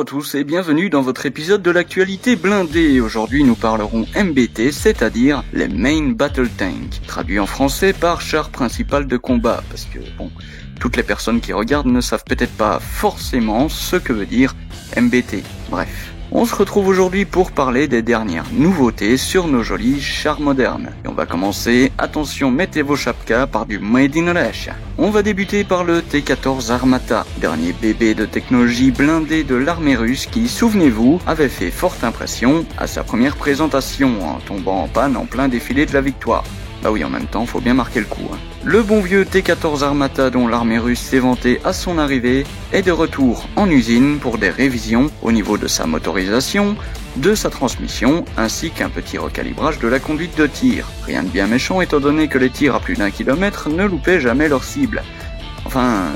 Bonjour à tous et bienvenue dans votre épisode de l'actualité blindée. Aujourd'hui nous parlerons MBT, c'est-à-dire les Main Battle Tank, traduit en français par char principal de combat, parce que toutes les personnes qui regardent ne savent peut-être pas forcément ce que veut dire MBT. Bref. On se retrouve aujourd'hui pour parler des dernières nouveautés sur nos jolis chars modernes. Et on va commencer, attention, mettez vos chapkas, par du Made in Russia. On va débuter par le T-14 Armata, dernier bébé de technologie blindée de l'armée russe qui, souvenez-vous, avait fait forte impression à sa première présentation en tombant en panne en plein défilé de la victoire. Bah oui, en même temps, faut bien marquer le coup. Le bon vieux T-14 Armata dont l'armée russe s'est vantée à son arrivée est de retour en usine pour des révisions au niveau de sa motorisation, de sa transmission, ainsi qu'un petit recalibrage de la conduite de tir. Rien de bien méchant étant donné que les tirs à plus d'1 kilomètre ne loupaient jamais leur cible. Enfin,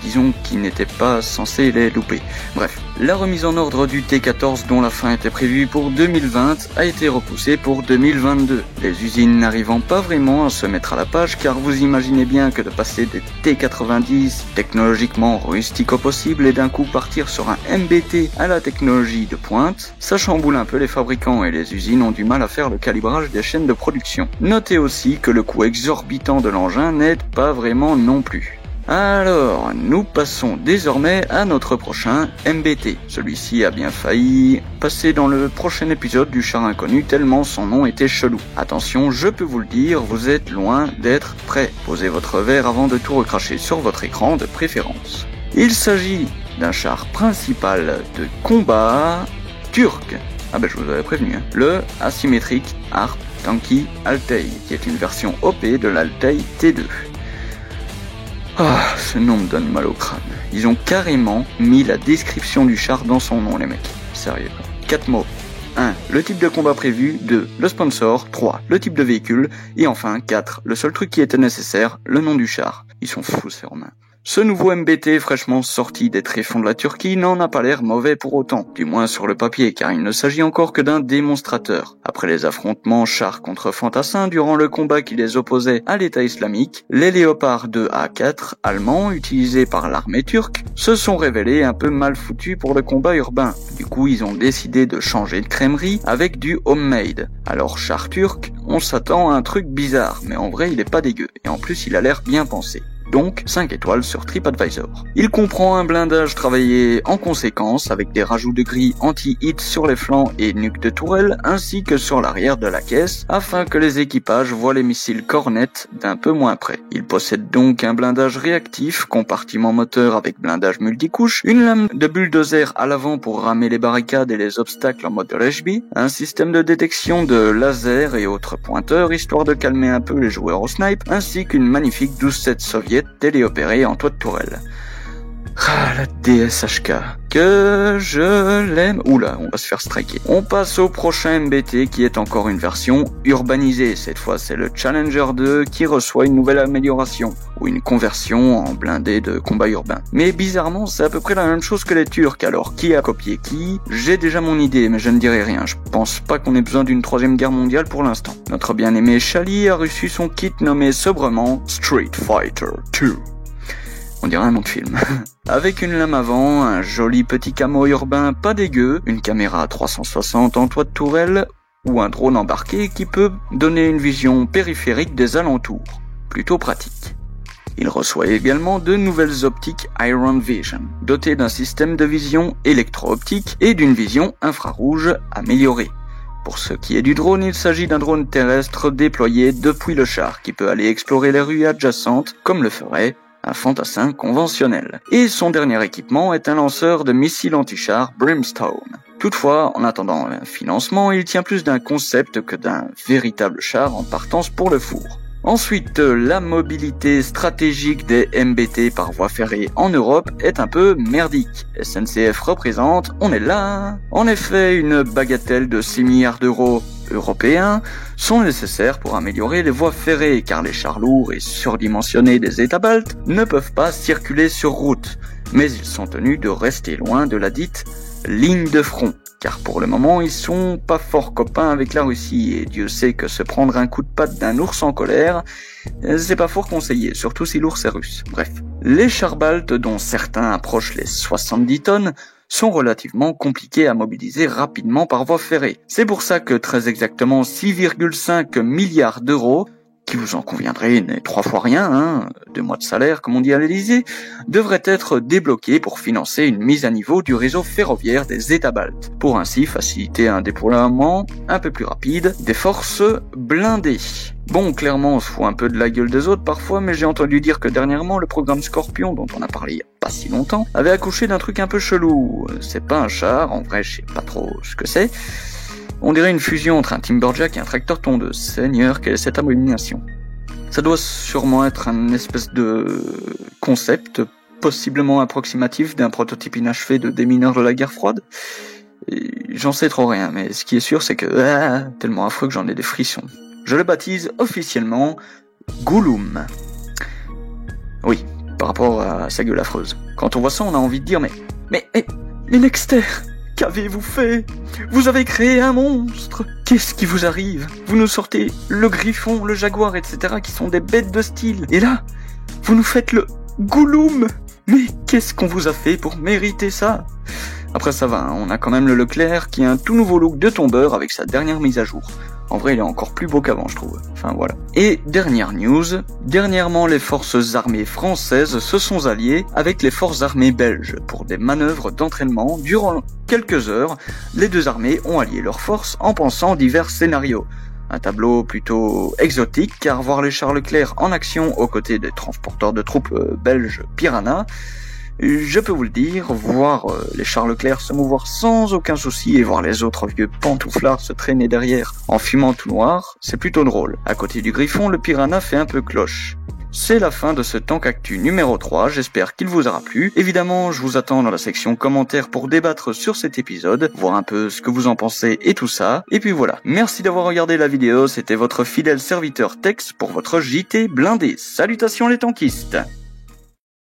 disons qu'ils n'étaient pas censés les louper. Bref, la remise en ordre du T-14 dont la fin était prévue pour 2020 a été repoussée pour 2022. Les usines n'arrivant pas vraiment à se mettre à la page car vous imaginez bien que de passer des T-90 technologiquement rustiques au possible et d'un coup partir sur un MBT à la technologie de pointe, ça chamboule un peu les fabricants et les usines ont du mal à faire le calibrage des chaînes de production. Notez aussi que le coût exorbitant de l'engin n'aide pas vraiment non plus. Alors, nous passons désormais à notre prochain MBT. Celui-ci a bien failli passer dans le prochain épisode du char inconnu tellement son nom était chelou. Attention, je peux vous le dire, vous êtes loin d'être prêt. Posez votre verre avant de tout recracher sur votre écran de préférence. Il s'agit d'un char principal de combat turc. Ah ben je vous avais prévenu. Le Asymmetric Harp Tanki Altay, qui est une version OP de l'Altay T2. Ah, ce nom me donne mal au crâne. Ils ont carrément mis la description du char dans son nom, les mecs. Sérieux. 4 mots. 1. Le type de combat prévu. 2. Le sponsor. 3. Le type de véhicule. Et enfin, 4. Le seul truc qui était nécessaire, le nom du char. Ils sont fous, ces Romains. Ce nouveau MBT fraîchement sorti des tréfonds de la Turquie n'en a pas l'air mauvais pour autant, du moins sur le papier, car il ne s'agit encore que d'un démonstrateur. Après les affrontements chars contre fantassins durant le combat qui les opposait à l'État islamique, les Léopard 2A4 allemands utilisés par l'armée turque se sont révélés un peu mal foutus pour le combat urbain. Du coup, ils ont décidé de changer de crèmerie avec du homemade. Alors char turc, on s'attend à un truc bizarre, mais en vrai il est pas dégueu, et en plus il a l'air bien pensé. Donc 5 étoiles sur TripAdvisor. Il comprend un blindage travaillé en conséquence avec des rajouts de grilles anti-hit sur les flancs et nuques de tourelle ainsi que sur l'arrière de la caisse afin que les équipages voient les missiles Cornet d'un peu moins près. Il possède donc un blindage réactif, compartiment moteur avec blindage multicouche, une lame de bulldozer à l'avant pour ramer les barricades et les obstacles en mode Rejbi, un système de détection de laser et autres pointeurs histoire de calmer un peu les joueurs au snipe, ainsi qu'une magnifique 12-7 soviétique téléopéré en toit de tourelle. Ah, la DSHK. Que je l'aime. Oula, on va se faire striker. On passe au prochain MBT qui est encore une version urbanisée. Cette fois, c'est le Challenger 2 qui reçoit une nouvelle amélioration ou une conversion en blindé de combat urbain. Mais bizarrement, c'est à peu près la même chose que les Turcs. Alors, qui a copié qui? J'ai déjà mon idée, mais je ne dirai rien. Je pense pas qu'on ait besoin d'une 3e guerre mondiale pour l'instant. Notre bien-aimé Chali a reçu son kit nommé sobrement Street Fighter 2. On dirait un nom de film. Avec une lame avant, un joli petit camo urbain pas dégueu, une caméra 360 en toit de tourelle ou un drone embarqué qui peut donner une vision périphérique des alentours. Plutôt pratique. Il reçoit également de nouvelles optiques Iron Vision, dotées d'un système de vision électro-optique et d'une vision infrarouge améliorée. Pour ce qui est du drone, il s'agit d'un drone terrestre déployé depuis le char qui peut aller explorer les rues adjacentes comme le ferait un fantassin conventionnel. Et son dernier équipement est un lanceur de missiles anti-char Brimstone. Toutefois, en attendant un financement, il tient plus d'un concept que d'un véritable char en partance pour le four. Ensuite, la mobilité stratégique des MBT par voie ferrée en Europe est un peu merdique. SNCF représente, on est là. En effet, une bagatelle de 6 milliards d'euros européens sont nécessaires pour améliorer les voies ferrées car les chars lourds et surdimensionnés des États baltes ne peuvent pas circuler sur route, mais ils sont tenus de rester loin de la dite ligne de front. Car pour le moment, ils sont pas fort copains avec la Russie, et Dieu sait que se prendre un coup de patte d'un ours en colère, c'est pas fort conseillé, surtout si l'ours est russe. Bref. Les chars baltes, dont certains approchent les 70 tonnes, sont relativement compliqués à mobiliser rapidement par voie ferrée. C'est pour ça que très exactement 6,5 milliards d'euros, qui vous en conviendrez n'est 3 fois rien, 2 mois de salaire comme on dit à l'Elysée, devraient être débloqués pour financer une mise à niveau du réseau ferroviaire des États baltes, pour ainsi faciliter un déploiement un peu plus rapide des forces blindées. Bon, clairement on se fout un peu de la gueule des autres parfois, mais j'ai entendu dire que dernièrement le programme Scorpion, dont on a parlé il y a pas si longtemps, avait accouché d'un truc un peu chelou. C'est pas un char, en vrai je sais pas trop ce que c'est. On dirait une fusion entre un Timberjack et un tracteur tondeuse. Seigneur, quelle est cette abomination? Ça doit sûrement être un espèce de concept, possiblement approximatif d'un prototype inachevé de démineur de la guerre froide. J'en sais trop rien, mais ce qui est sûr c'est que... tellement affreux que j'en ai des frissons. Je le baptise officiellement Gouloum. Oui, par rapport à sa gueule affreuse. Quand on voit ça, on a envie de dire mais Nexter, qu'avez-vous fait? Vous avez créé un monstre. Qu'est-ce qui vous arrive? Vous nous sortez le griffon, le jaguar, etc. qui sont des bêtes de style. Et là, vous nous faites le Gouloum. Mais qu'est-ce qu'on vous a fait pour mériter ça? Après ça va, on a quand même le Leclerc qui a un tout nouveau look de tombeur avec sa dernière mise à jour. En vrai, il est encore plus beau qu'avant, je trouve. Enfin, voilà. Et dernière news, dernièrement, les forces armées françaises se sont alliées avec les forces armées belges pour des manœuvres d'entraînement. Durant quelques heures, les deux armées ont allié leurs forces en pensant divers scénarios. Un tableau plutôt exotique, car voir les chars Leclerc en action aux côtés des transporteurs de troupes belges Piranha, je peux vous le dire, voir les chars Leclerc se mouvoir sans aucun souci et voir les autres vieux pantouflards se traîner derrière en fumant tout noir, c'est plutôt drôle. À côté du Griffon, le Piranha fait un peu cloche. C'est la fin de ce Tank Actu numéro 3, j'espère qu'il vous aura plu. Évidemment, je vous attends dans la section commentaires pour débattre sur cet épisode, voir un peu ce que vous en pensez et tout ça. Et puis voilà, merci d'avoir regardé la vidéo, c'était votre fidèle serviteur Tex pour votre JT blindé. Salutations les tankistes!